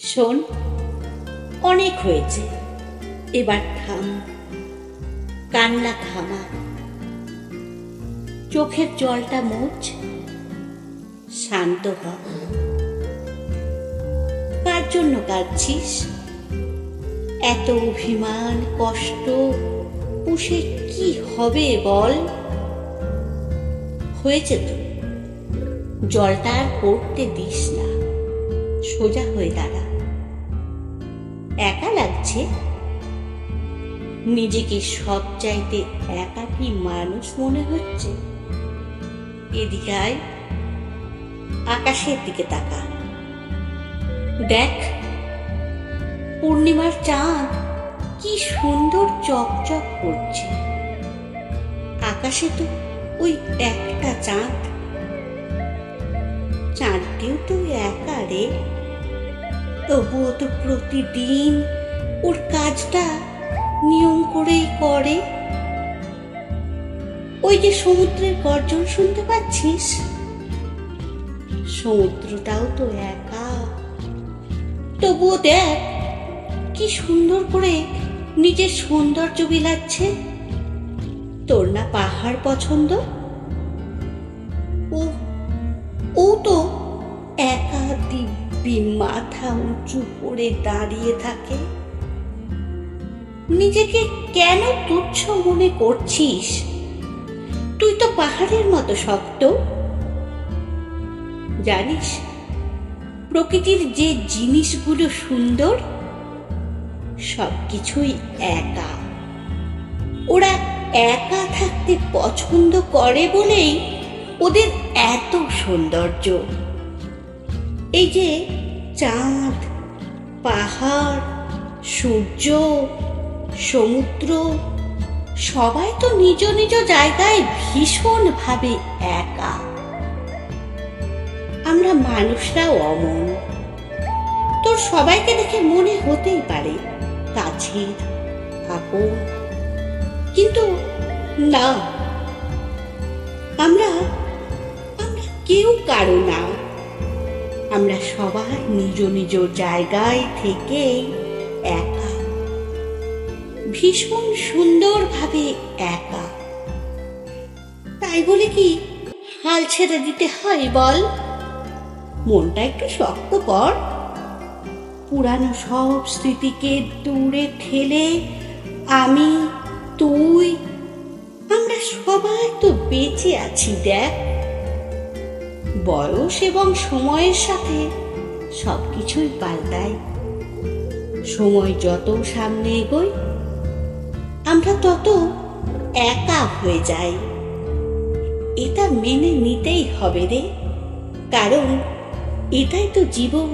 শোন, অনেক হয়েছে, এবার থাম, কান্না থামা, চোখের জলটা মোছ, শান্ত হ। কার জন্য কাঁদছিস? এত অভিমান কষ্ট পুষে কি হবে বল? হয়েছে তো, জলটা আর পড়তে দিস না, সোজা হয়ে দাঁড়া। একা লাগছে? নিজেকে সব চাইতে একাকী মানুষ মনে হচ্ছে? এদিকে আয়, আকাশের দিকে তাকা, দেখ পূর্ণিমার চাঁদ কি সুন্দর চকচক করছে। আকাশে তো ওই একটা চাঁদ, চাঁদটিও তো একা রে, তবুও তো প্রতিদিন ওর কাজটা নিয়ম করেই করে। ওই যে সমুদ্রের গর্জন শুনতে পাচ্ছিস, সমুদ্রটাও তো একা, তবুও দেখ কি সুন্দর করে নিজের সৌন্দর্য বিলাচ্ছে। তোর না পাহাড় পছন্দ? ও তো একা দিব্যি মাথা উঁচু করে দাঁড়িয়ে থাকে। নিজেকে কেন তুচ্ছ মনে করছিস? তুই তো পাহাড়ের মতো শক্ত। জানিস, প্রকৃতির যে জিনিসগুলো সুন্দর সবকিছুই একা। ওরা একা থাকতে পছন্দ করে বলেই ওদের এত সৌন্দর্য। এই যে চাঁদ, পাহাড়, সূর্য, সমুদ্র সবাই তো নিজ নিজ জায়গায় ভীষণ ভাবে একা। আমরা মানুষরাও অমন। তোর সবাইকে দেখে মনে হতেই পারে কাছের, আপন, কিন্তু না, আমরা কেউ কারো না। আমরা সবাই নিজ নিজ জায়গায় থেকে একা, ভীষণ সুন্দরভাবে একা। তাই বলে কি হাল ছেড়ে দিতে হয় বল? মনটা একটু শক্ত কর, পুরানো সব স্মৃতিকে দূরে ঠেলে আমি, তুই, আমরা সবাই তো বেঁচে আছি। দেখ, বয়স এবং সময়ের সাথে সবকিছুই পাল্টায়। সময় যত সামনে এগোয় আমরা তত একা হয়ে যাই। এটা মেনে নিতেই হবে রে, কারণ এটাই তো জীবন।